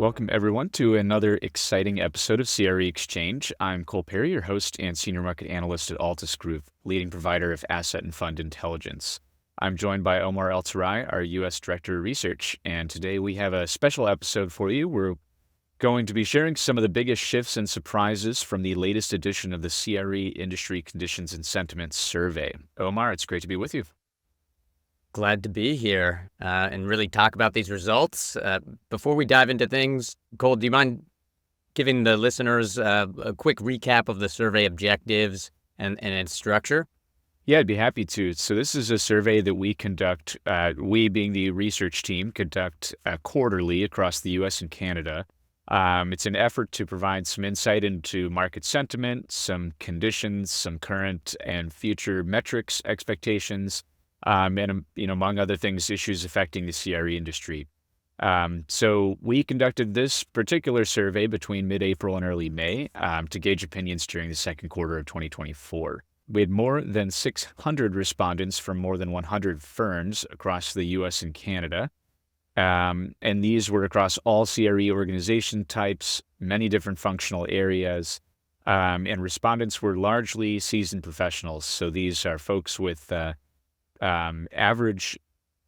Welcome, everyone, to another exciting episode of CRE Exchange. I'm Cole Perry, your host and Senior Market Analyst at Altus Group, leading provider of asset and fund intelligence. I'm joined by Omar Eltorai, our U.S. Director of Research, and today we have a special episode for you. We're going to be sharing some of the biggest shifts and surprises from the latest edition of the CRE Industry Conditions and Sentiments Survey. Omar, it's great to be with you. Glad to be here and really talk about these results. Before we dive into things, Cole, do you mind giving the listeners a quick recap of the survey objectives and its structure? Yeah, I'd be happy to. So this is a survey that we conduct, we being the research team, conduct quarterly across the U.S. and Canada. It's an effort to provide some insight into market sentiment, some conditions, some current and future metrics, expectations, and among other things, issues affecting the CRE industry. So we conducted this particular survey between mid-April and early May to gauge opinions during the second quarter of 2024. We had more than 600 respondents from more than 100 firms across the U.S. and Canada. And these were across all CRE organization types, many different functional areas, and respondents were largely seasoned professionals. So these are folks with average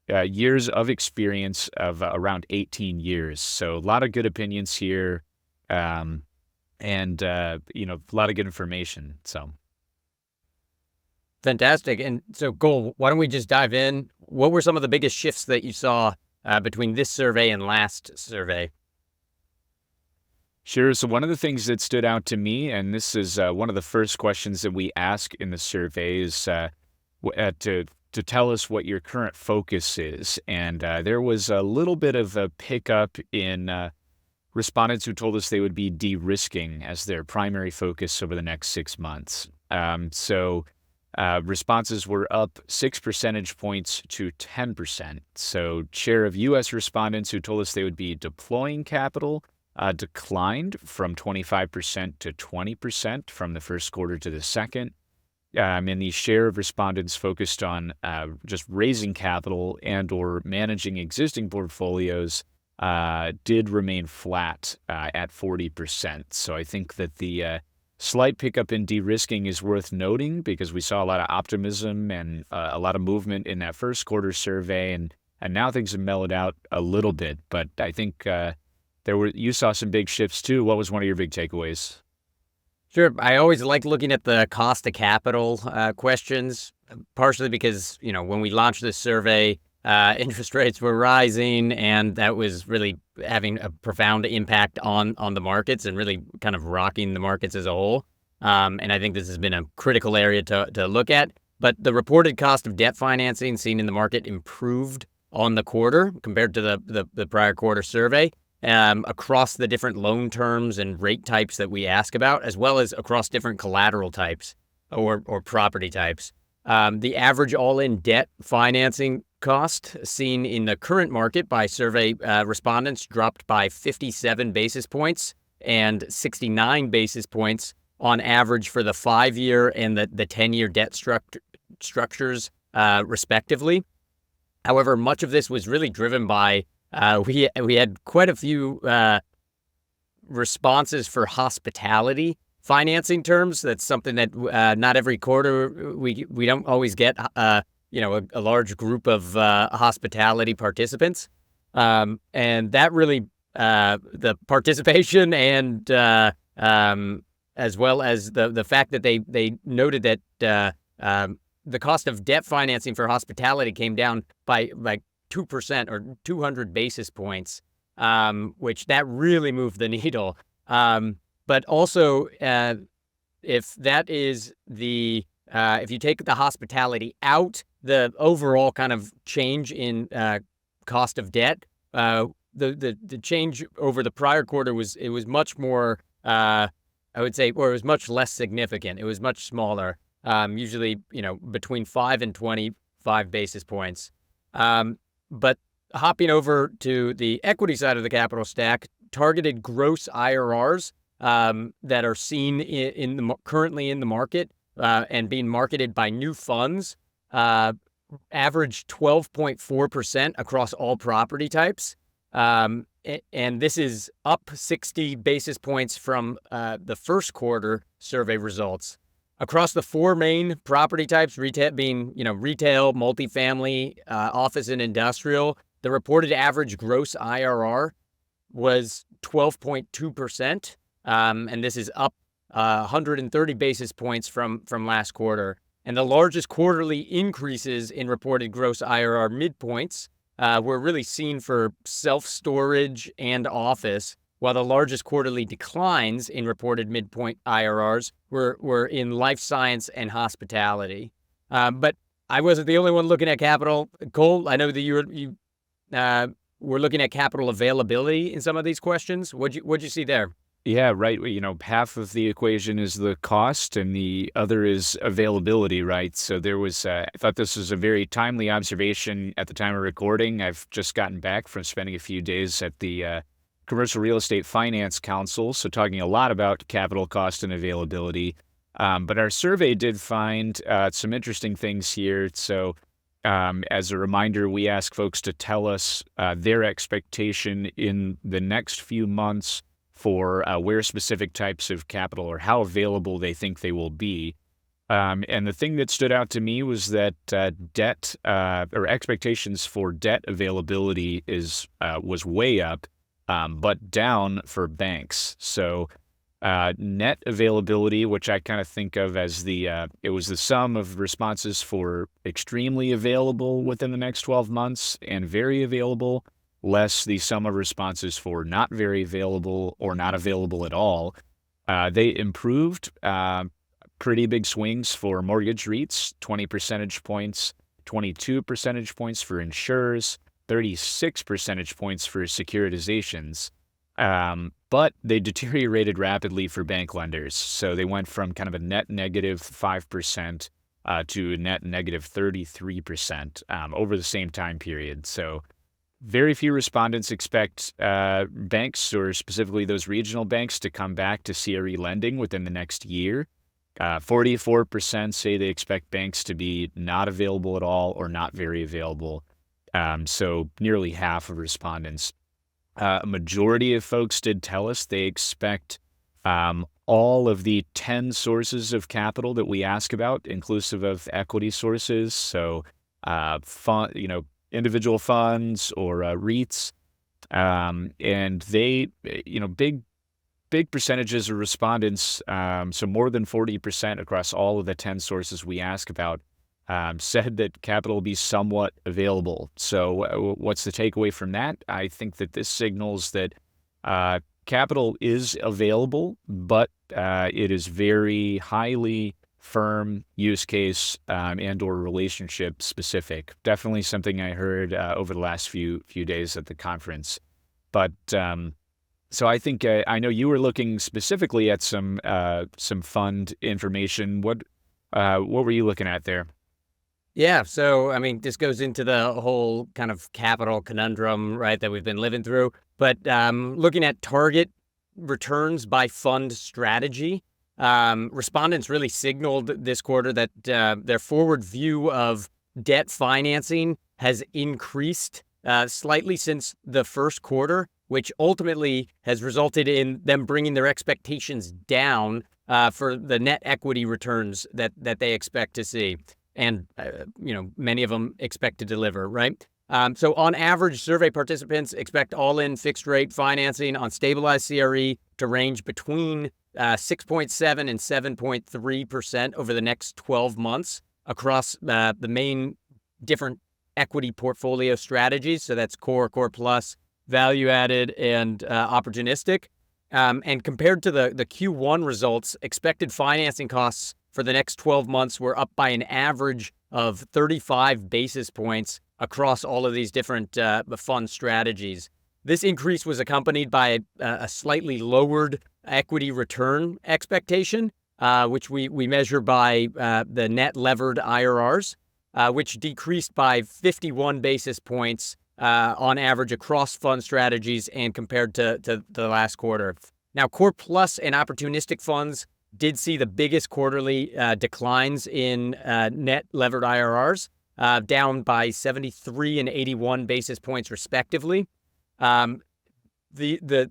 years of experience of around 18 years. So a lot of good opinions here, and a lot of good information. So fantastic. And so, Cole, why don't we just dive in? What were some of the biggest shifts that you saw between this survey and last survey? Sure. So one of the things that stood out to me, and this is one of the first questions that we ask in the survey, is to tell us what your current focus is. And there was a little bit of a pickup in respondents who told us they would be de-risking as their primary focus over the next 6 months. So responses were up 6 percentage points to 10%. So share of U.S. respondents who told us they would be deploying capital declined from 25% to 20% from the first quarter to the second. And the share of respondents focused on just raising capital and or managing existing portfolios did remain flat at 40%. So I think that the slight pickup in de-risking is worth noting because we saw a lot of optimism and a lot of movement in that first quarter survey, and now things have mellowed out a little bit. But I think you saw some big shifts too. What was one of your big takeaways? Sure. I always like looking at the cost of capital questions, partially because, when we launched this survey, interest rates were rising, and that was really having a profound impact on the markets and really kind of rocking the markets as a whole. And I think this has been a critical area to look at. But the reported cost of debt financing seen in the market improved on the quarter compared to the prior quarter survey. Across the different loan terms and rate types that we ask about, as well as across different collateral types or property types. The average all-in debt financing cost seen in the current market by survey respondents dropped by 57 basis points and 69 basis points on average for the 5-year and the 10-year debt structures, respectively. However, much of this was really driven by we had quite a few responses for hospitality financing terms. That's something that not every quarter we don't always get a large group of hospitality participants, and that really the participation and as well as the fact that they noted that the cost of debt financing for hospitality came down by 2% or 200 basis points, which that really moved the needle. But also, if that is if you take the hospitality out, the overall kind of change in cost of debt, the change over the prior quarter was much more, I would say, or it was much less significant. It was much smaller, usually between 5 and 25 basis points. But hopping over to the equity side of the capital stack, targeted gross IRRs that are seen currently in the market and being marketed by new funds averaged 12.4% across all property types. And this is up 60 basis points from the first quarter survey results. Across the four main property types, retail being, retail, multifamily, office, and industrial, the reported average gross IRR was 12.2%, and this is up 130 basis points from last quarter. And the largest quarterly increases in reported gross IRR midpoints were really seen for self-storage and office, while the largest quarterly declines in reported midpoint IRRs were in life science and hospitality. But I wasn't the only one looking at capital. Cole, I know that you were looking at capital availability in some of these questions. What'd you see there? Yeah, right. Half of the equation is the cost and the other is availability, right? So there was, I thought this was a very timely observation at the time of recording. I've just gotten back from spending a few days at the Commercial Real Estate Finance Council, so talking a lot about capital cost and availability. But our survey did find some interesting things here. So as a reminder, we ask folks to tell us their expectation in the next few months for where specific types of capital or how available they think they will be. And the thing that stood out to me was that debt or expectations for debt availability was way up, but down for banks. So net availability, which I kind of think of as it was the sum of responses for extremely available within the next 12 months and very available, less the sum of responses for not very available or not available at all. They improved pretty big swings for mortgage REITs, 20 percentage points, 22 percentage points for insurers, 36 percentage points for securitizations. But they deteriorated rapidly for bank lenders. So they went from kind of a net negative 5% to a net negative 33% over the same time period. So very few respondents expect banks, or specifically those regional banks, to come back to CRE lending within the next year. 44% say they expect banks to be not available at all or not very available. So nearly half of respondents. A majority of folks did tell us they expect all of the 10 sources of capital that we ask about, inclusive of equity sources. So, individual funds or REITs, and they, big percentages of respondents, so more than 40% across all of the 10 sources we ask about, said that capital will be somewhat available. So what's the takeaway from that? I think that this signals that capital is available, but it is very highly firm, use case, and or relationship specific. Definitely something I heard over the last few days at the conference. But so I think I know you were looking specifically at some fund information. What were you looking at there? Yeah, so this goes into the whole kind of capital conundrum, right, that we've been living through. But looking at target returns by fund strategy, respondents really signaled this quarter that their forward view of debt financing has increased slightly since the first quarter, which ultimately has resulted in them bringing their expectations down for the net equity returns that they expect to see. And, many of them expect to deliver, right? So on average, survey participants expect all-in fixed rate financing on stabilized CRE to range between 6.7 and 7.3% over the next 12 months across the main different equity portfolio strategies. So that's core plus, value added, and opportunistic. And compared to the Q1 results, expected financing costs for the next 12 months were up by an average of 35 basis points across all of these different fund strategies. This increase was accompanied by a slightly lowered equity return expectation, which we measure by the net levered IRRs, which decreased by 51 basis points on average across fund strategies and compared to the last quarter. Now, core plus and opportunistic funds did see the biggest quarterly declines in net levered IRRs, down by 73 and 81 basis points respectively. the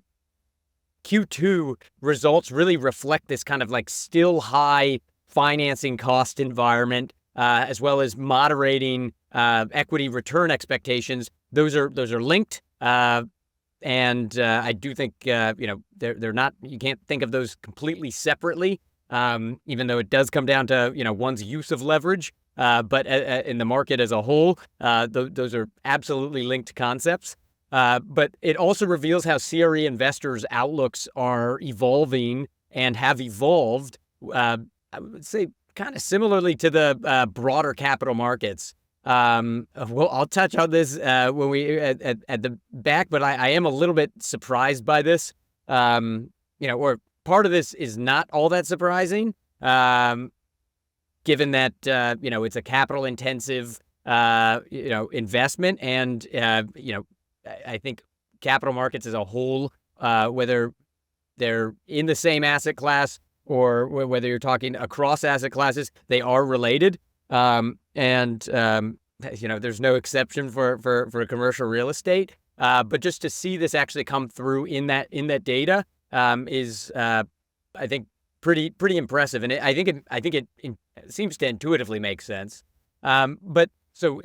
Q2 results really reflect this kind of like still high financing cost environment, as well as moderating equity return expectations. Those are linked, and I do think they're not. You can't think of those completely separately, even though it does come down to one's use of leverage. But in the market as a whole, those are absolutely linked concepts. But it also reveals how CRE investors' outlooks are evolving and have evolved, I would say, kind of similarly to the broader capital markets. Well, I'll touch on this when we at the back, but I am a little bit surprised by this. Or part of this is not all that surprising, given that it's a capital intensive investment, and I think capital markets as a whole, whether they're in the same asset class or whether you're talking across asset classes, they are related. There's no exception for commercial real estate. But just to see this actually come through in that data is, I think, pretty impressive. And I think it seems to intuitively make sense. But so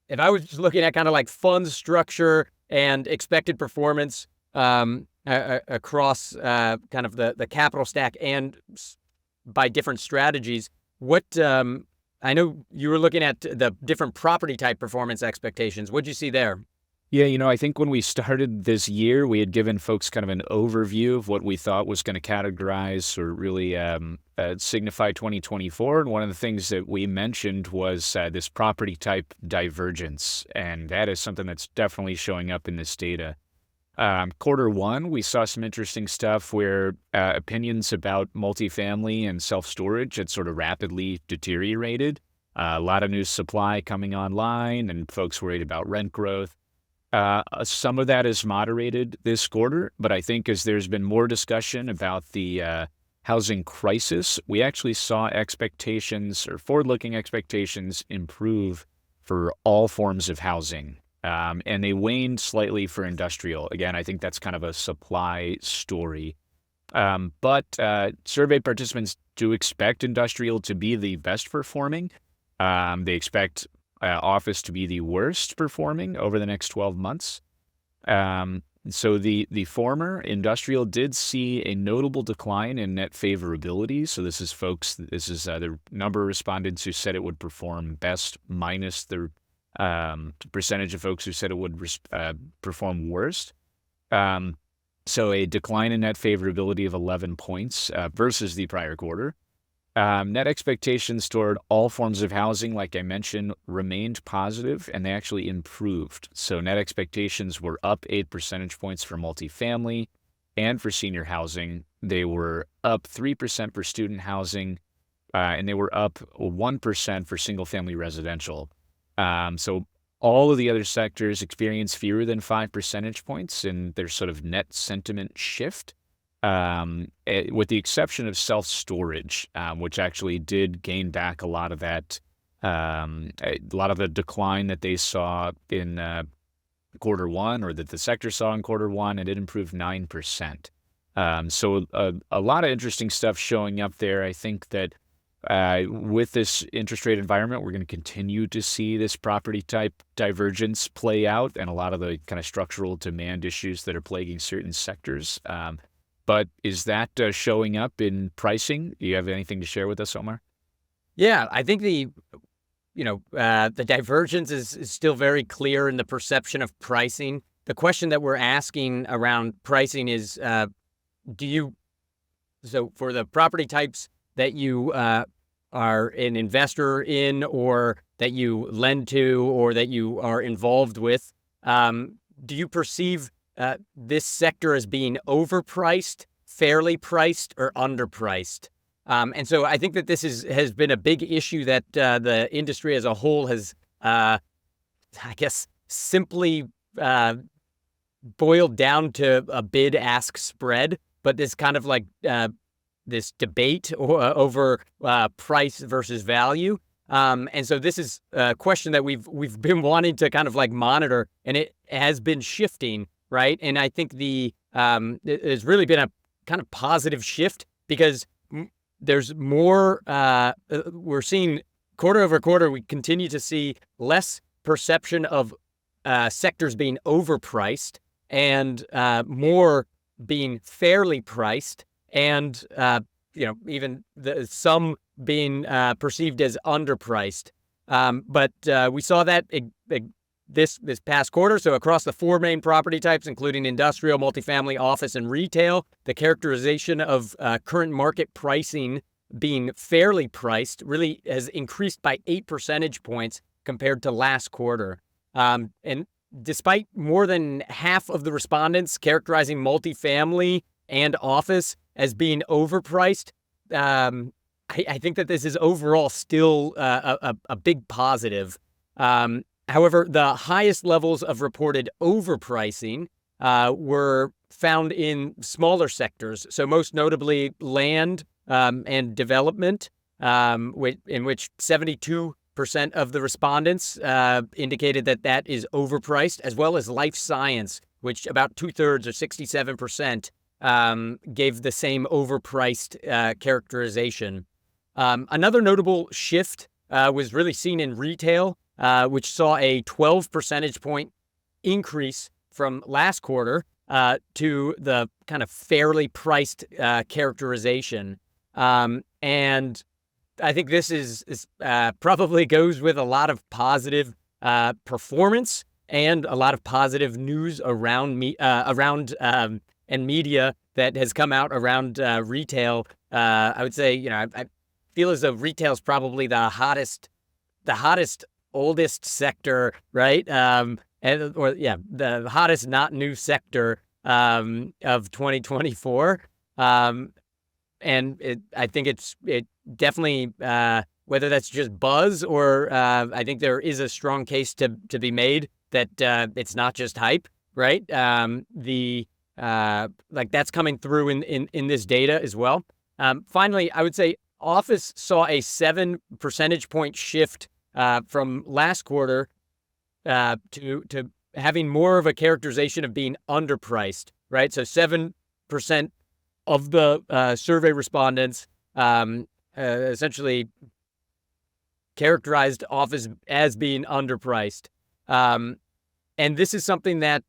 if I was just looking at kind of like fund structure and expected performance across kind of the capital stack and by different strategies, what I know you were looking at the different property type performance expectations. What'd you see there? Yeah, I think when we started this year, we had given folks kind of an overview of what we thought was going to categorize or really signify 2024. And one of the things that we mentioned was this property type divergence. And that is something that's definitely showing up in this data. Quarter one, we saw some interesting stuff where opinions about multifamily and self-storage had sort of rapidly deteriorated. A lot of new supply coming online and folks worried about rent growth. Some of that is moderated this quarter, but I think as there's been more discussion about the housing crisis, we actually saw expectations or forward-looking expectations improve for all forms of housing. And they waned slightly for industrial. Again, I think that's kind of a supply story. But survey participants do expect industrial to be the best performing. They expect office to be the worst performing over the next 12 months. So the former, industrial, did see a notable decline in net favorability. So this is the number of respondents who said it would perform best minus the percentage of folks who said it would perform worst. So a decline in net favorability of 11 points versus the prior quarter. Net expectations toward all forms of housing, like I mentioned, remained positive, and they actually improved. So net expectations were up 8 percentage points for multifamily and for senior housing. They were up 3% for student housing, and they were up 1% for single-family residential. So all of the other sectors experienced fewer than 5 percentage points in their sort of net sentiment shift. With the exception of self-storage, which actually did gain back a lot of that, a lot of the decline that they saw in quarter one, or that the sector saw in quarter one, and it improved 9%. So a lot of interesting stuff showing up there. I think that with this interest rate environment, we're going to continue to see this property type divergence play out, and a lot of the kind of structural demand issues that are plaguing certain sectors. But is that showing up in pricing? Do you have anything to share with us, Omar? Yeah, I think the divergence is still very clear in the perception of pricing. The question that we're asking around pricing is, so for the property types that you are an investor in, or that you lend to, or that you are involved with, do you perceive this sector as being overpriced, fairly priced, or underpriced? And so I think that this has been a big issue that the industry as a whole has, I guess, simply boiled down to a bid-ask spread, but this kind of like this debate over price versus value. And so this is a question that we've been wanting to kind of like monitor, and it has been shifting. right? And I think there's really been a kind of positive shift because there's more, we're seeing quarter over quarter, we continue to see less perception of sectors being overpriced and more being fairly priced, and even some being perceived as underpriced. But we saw that this past quarter. So across the four main property types, including industrial, multifamily, office, and retail, the characterization of current market pricing being fairly priced really has increased by 8 percentage points compared to last quarter. And despite more than half of the respondents characterizing multifamily and office as being overpriced, I think that this is overall still a big positive. However, the highest levels of reported overpricing were found in smaller sectors. So most notably land and development, in which 72% of the respondents indicated that is overpriced, as well as life science, which about 2/3 or 67% gave the same overpriced characterization. Another notable shift was really seen in retail, which saw a 12 percentage point increase from last quarter to the kind of fairly priced characterization. And I think this is probably goes with a lot of positive performance and a lot of positive news around and media that has come out around retail. I would say, I feel as though retail is probably the hottest, oldest sector, right? The hottest not new sector of 2024. And I think it definitely, whether that's just buzz or I think there is a strong case to be made that it's not just hype, right? That's coming through in this data as well. Finally, I would say office saw a 7 percentage point shift from last quarter to having more of a characterization of being underpriced, right? So 7% of the survey respondents essentially characterized office as being underpriced. And this is something that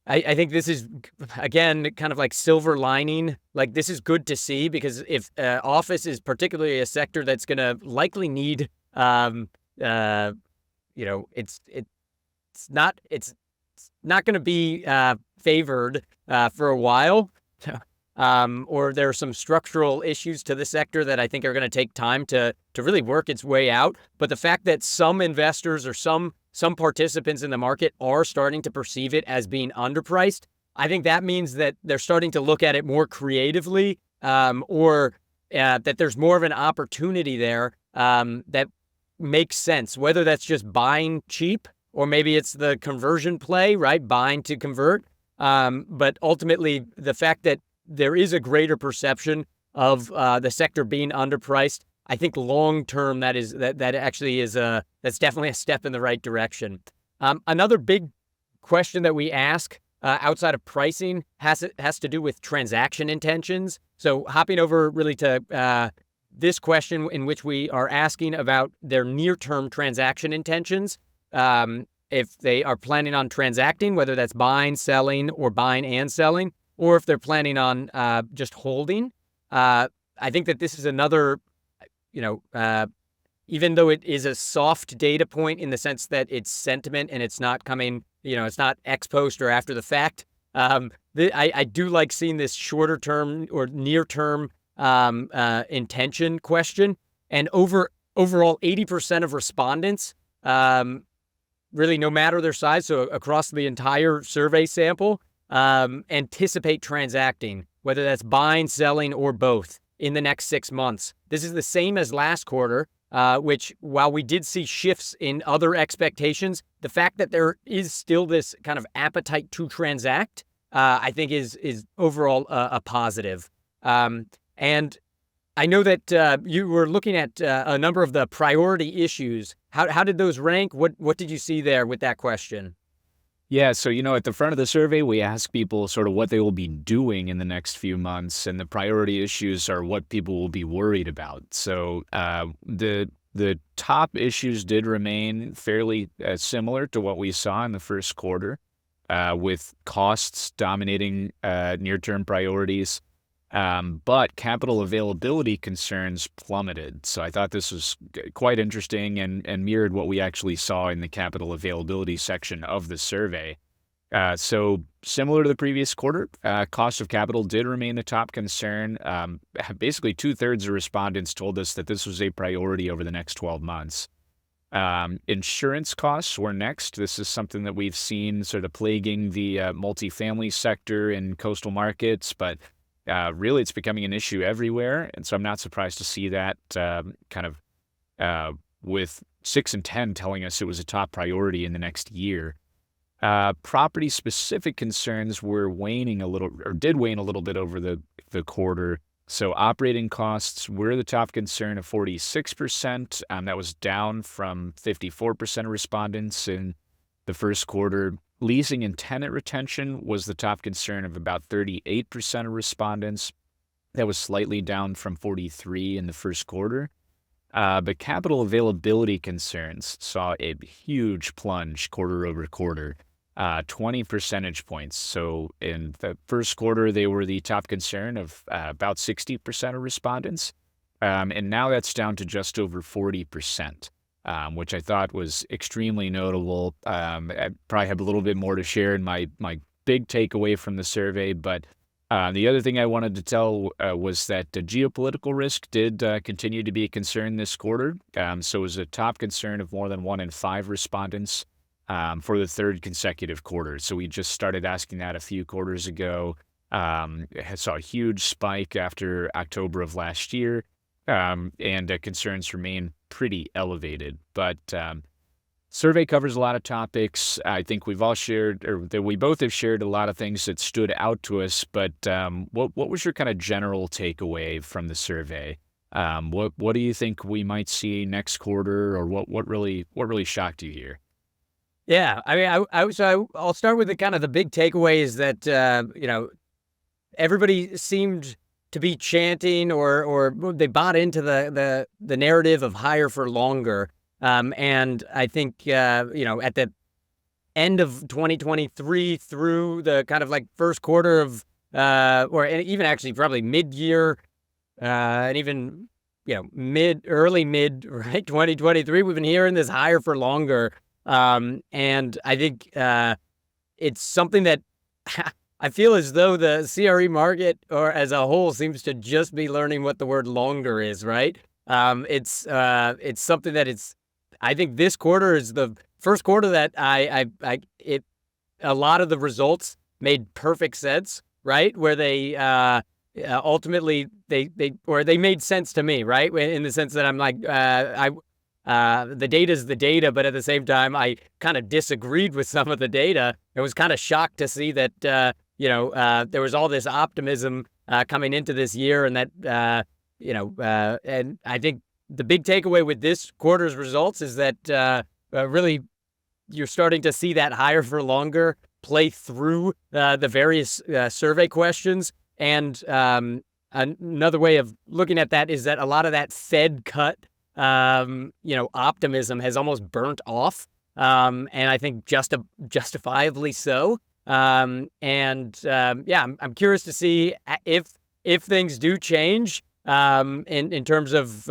I think this is, again, kind of like silver lining. Like, this is good to see, because if office is particularly a sector that's going to likely need, it's not going to be favored for a while. Or there are some structural issues to the sector that I think are going to take time to really work its way out. But the fact that some investors or some participants in the market are starting to perceive it as being underpriced, I think that means that they're starting to look at it more creatively, or that there's more of an opportunity there that makes sense, whether that's just buying cheap or maybe it's the conversion play, right? Buying to convert. But ultimately, the fact that there is a greater perception of the sector being underpriced, I think long term that actually is that's definitely a step in the right direction. Another big question that we ask outside of pricing has to do with transaction intentions. So hopping over really to this question, in which we are asking about their near-term transaction intentions. If they are planning on transacting, whether that's buying, selling, or buying and selling, or if they're planning on just holding. I think that this is another, even though it is a soft data point in the sense that it's sentiment and it's not coming, it's not ex post or after the fact. I do like seeing this shorter term or near term intention question. And overall, 80% of respondents, really no matter their size, so across the entire survey sample, anticipate transacting, whether that's buying, selling, or both in the next 6 months. This is the same as last quarter, which, while we did see shifts in other expectations, the fact that there is still this kind of appetite to transact, I think is overall a positive. And I know that you were looking at a number of the priority issues. How did those rank? What did you see there with that question? Yeah, so at the front of the survey, we ask people sort of what they will be doing in the next few months, and the priority issues are what people will be worried about. So the top issues did remain fairly similar to what we saw in the first quarter, with costs dominating near-term priorities. But capital availability concerns plummeted. So I thought this was quite interesting and mirrored what we actually saw in the capital availability section of the survey. So similar to the previous quarter, cost of capital did remain the top concern. Basically, 2/3 of respondents told us that this was a priority over the next 12 months. Insurance costs were next. This is something that we've seen sort of plaguing the multifamily sector in coastal markets, but really, it's becoming an issue everywhere, and so I'm not surprised to see that with 6 and 10 telling us it was a top priority in the next year. Property-specific concerns were waning a little, or did wane a little bit over the quarter. So operating costs were the top concern of 46%. That was down from 54% of respondents in the first quarter. Leasing and tenant retention was the top concern of about 38% of respondents. That was slightly down from 43% in the first quarter. But capital availability concerns saw a huge plunge quarter over quarter, 20 percentage points. So in the first quarter, they were the top concern of about 60% of respondents. And now that's down to just over 40%. Which I thought was extremely notable. I probably have a little bit more to share in my big takeaway from the survey, but the other thing I wanted to tell was that geopolitical risk did continue to be a concern this quarter. So it was a top concern of more than 1 in 5 respondents for the third consecutive quarter. So we just started asking that a few quarters ago. Saw a huge spike after October of last year, and concerns remain pretty elevated. But survey covers a lot of topics. I think we've all shared, or that we both have shared a lot of things that stood out to us. But what was your kind of general takeaway from the survey? What do you think we might see next quarter, or what really shocked you here? Yeah, I mean, I'll start with the kind of the big takeaway is that everybody seemed to be chanting or they bought into the narrative of higher for longer. And I think, at the end of 2023 through the kind of like first quarter of, or even actually probably mid-year, and even, early mid, right, 2023, we've been hearing this higher for longer. And I think it's something that I feel as though the CRE market or as a whole seems to just be learning what the word longer is, right? It's something that I think this quarter is the first quarter that a lot of the results made perfect sense, right? Where they ultimately they made sense to me, right? In the sense that I'm like, the data is the data, but at the same time, I kind of disagreed with some of the data. I was kind of shocked to see that, there was all this optimism coming into this year, and that, and I think the big takeaway with this quarter's results is that really you're starting to see that higher for longer play through the various survey questions. And another way of looking at that is that a lot of that Fed cut optimism has almost burnt off, and I think justifiably so. I'm curious to see if things do change, in terms of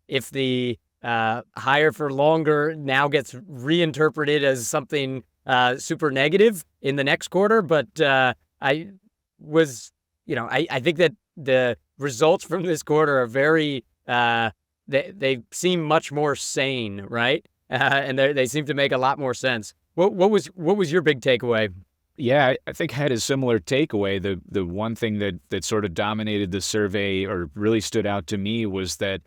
if the higher for longer now gets reinterpreted as something super negative in the next quarter. But I think that the results from this quarter are very they seem much more sane, right? And they seem to make a lot more sense. What was your big takeaway? Yeah, I think I had a similar takeaway. The one thing that sort of dominated the survey or really stood out to me was that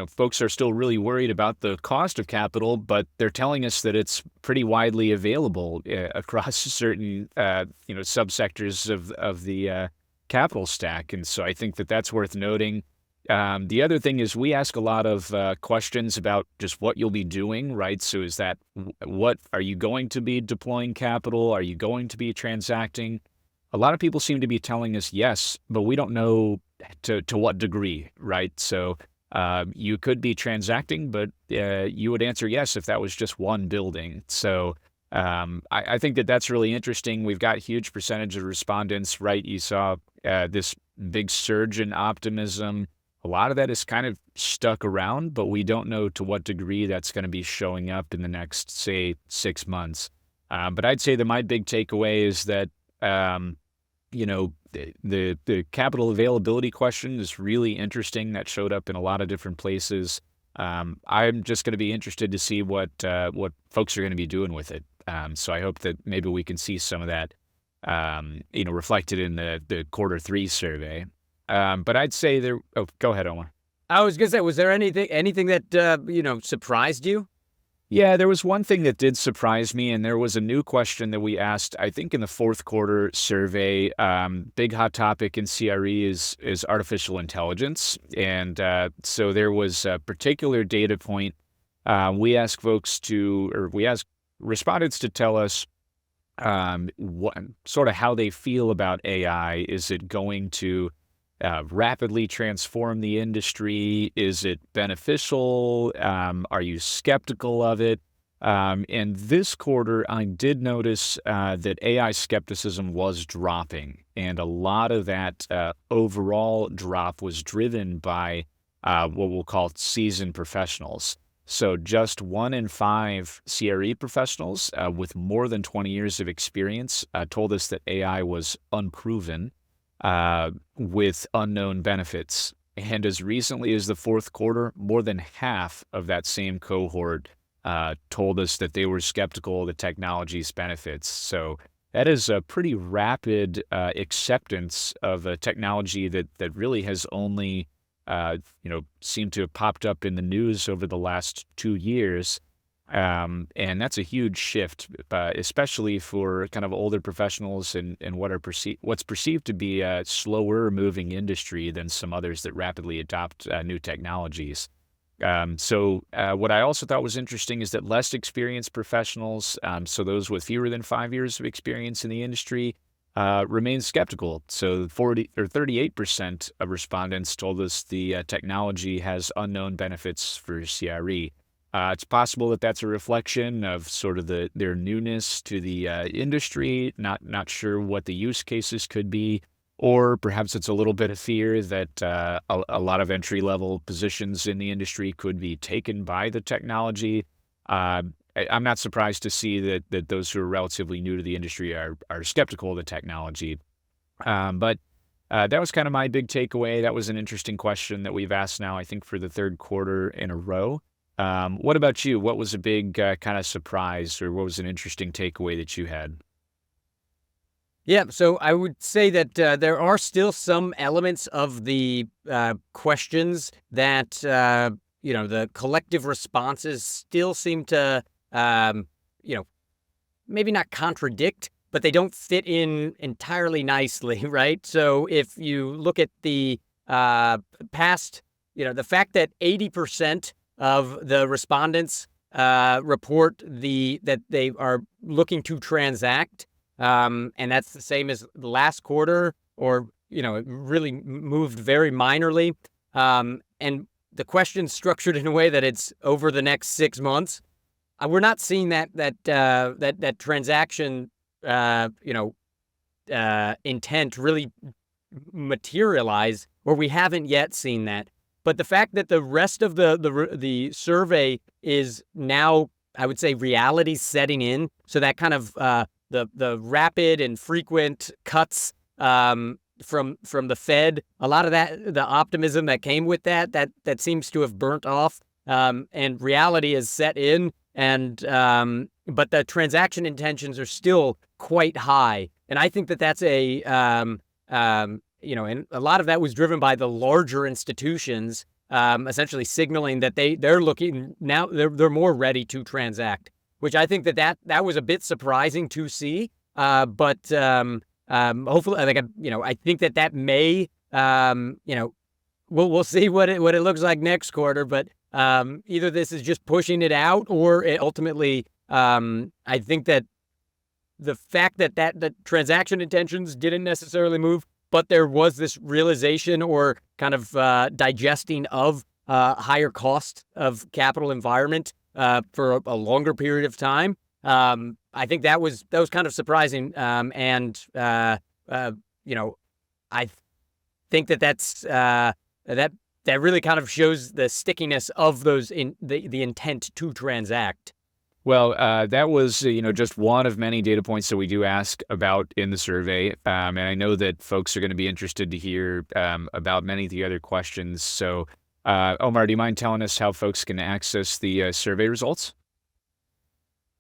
folks are still really worried about the cost of capital, but they're telling us that it's pretty widely available across certain subsectors of the capital stack. And so I think that that's worth noting. The other thing is we ask a lot of questions about just what you'll be doing, right? So is that what are you going to be deploying capital? Are you going to be transacting? A lot of people seem to be telling us yes, but we don't know to what degree, right? So you could be transacting, but you would answer yes if that was just one building. So I think that that's really interesting. We've got a huge percentage of respondents, right? You saw this big surge in optimism. A lot of that is kind of stuck around, but we don't know to what degree that's going to be showing up in the next, say, 6 months. But I'd say that my big takeaway is that, the capital availability question is really interesting. That showed up in a lot of different places. I'm just going to be interested to see what folks are going to be doing with it. So I hope that maybe we can see some of that, reflected in the quarter 3 survey. But I'd say there. Oh, go ahead, Omar. I was gonna say, was there anything that surprised you? Yeah, there was one thing that did surprise me, and there was a new question that we asked, I think, in the fourth quarter survey. Big hot topic in CRE is artificial intelligence, and so there was a particular data point. We asked respondents to tell us what sort of how they feel about AI. Is it going to rapidly transform the industry? Is it beneficial? Are you skeptical of it? And this quarter, I did notice that AI skepticism was dropping, and a lot of that overall drop was driven by what we'll call seasoned professionals. So just 1 in 5 CRE professionals with more than 20 years of experience told us that AI was unproven with unknown benefits. And as recently as the fourth quarter, more than half of that same cohort told us that they were skeptical of the technology's benefits. So that is a pretty rapid acceptance of a technology that really has only seemed to have popped up in the news over the last 2 years. And that's a huge shift, especially for kind of older professionals and what's perceived to be a slower moving industry than some others that rapidly adopt new technologies. So what I also thought was interesting is that less experienced professionals, so those with fewer than 5 years of experience in the industry, remain skeptical. So 38% of respondents told us the technology has unknown benefits for CRE. It's possible that that's a reflection of sort of their newness to the industry, not sure what the use cases could be, or perhaps it's a little bit of fear that a lot of entry-level positions in the industry could be taken by the technology. I'm not surprised to see that those who are relatively new to the industry are skeptical of the technology. But that was kind of my big takeaway. That was an interesting question that we've asked now, I think, for the third quarter in a row. What about you? What was a big kind of surprise, or what was an interesting takeaway that you had? Yeah, so I would say that there are still some elements of the questions that the collective responses still seem to maybe not contradict, but they don't fit in entirely nicely, right? So if you look at the past, the fact that 80% of the respondents report that they are looking to transact, and that's the same as the last quarter, or it really moved very minorly. And the question's structured in a way that it's over the next 6 months. We're not seeing that transaction, intent really materialize, or we haven't yet seen that. But the fact that the rest of the survey is now, I would say, reality setting in, so that kind of the rapid and frequent cuts from the Fed, a lot of that, the optimism that came with that seems to have burnt off, and reality is set in, and but the transaction intentions are still quite high, and I think that's and a lot of that was driven by the larger institutions, essentially signaling that they're looking now, they're more ready to transact, which I think that was a bit surprising to see. But hopefully, I think that may, we'll see what it looks like next quarter. But either this is just pushing it out, or it ultimately, I think that the fact that the transaction intentions didn't necessarily move, but there was this realization or kind of digesting of higher cost of capital environment for a longer period of time. I think that was kind of surprising, and I think that's that really kind of shows the stickiness of those in the intent to transact. Well, that was just one of many data points that we do ask about in the survey, and I know that folks are going to be interested to hear about many of the other questions. So, Omar, do you mind telling us how folks can access the survey results?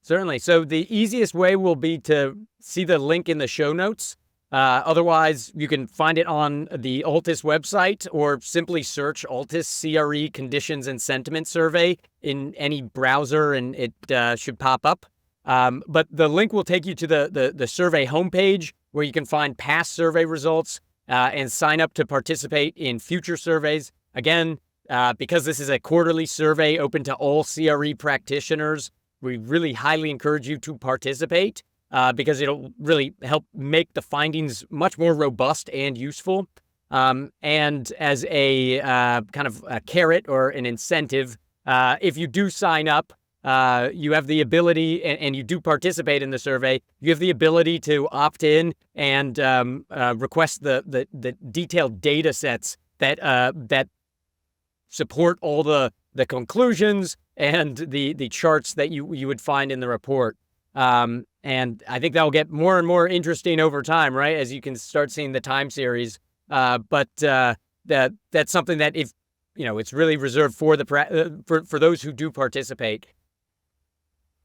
Certainly. So the easiest way will be to see the link in the show notes. Otherwise, you can find it on the Altus website, or simply search Altus CRE Conditions and Sentiment Survey in any browser, and it should pop up. But the link will take you to the survey homepage, where you can find past survey results and sign up to participate in future surveys. Again, because this is a quarterly survey open to all CRE practitioners, we really highly encourage you to participate. Because it'll really help make the findings much more robust and useful. And as a kind of a carrot or an incentive, if you do sign up, you have the ability, and you do participate in the survey, you have the ability to opt in and request the detailed data sets that support all the conclusions and the charts that you would find in the report. And I think that will get more and more interesting over time, right? As you can start seeing the time series. But that's something that, if it's really reserved for for those who do participate.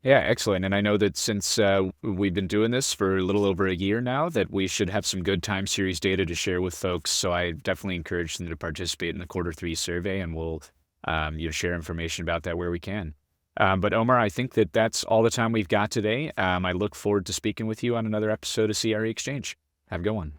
Yeah, excellent. And I know that since we've been doing this for a little over a year now, that we should have some good time series data to share with folks. So I definitely encourage them to participate in the Q3 survey, and we'll share information about that where we can. But Omar, I think that's all the time we've got today. I look forward to speaking with you on another episode of CRE Exchange. Have a good one.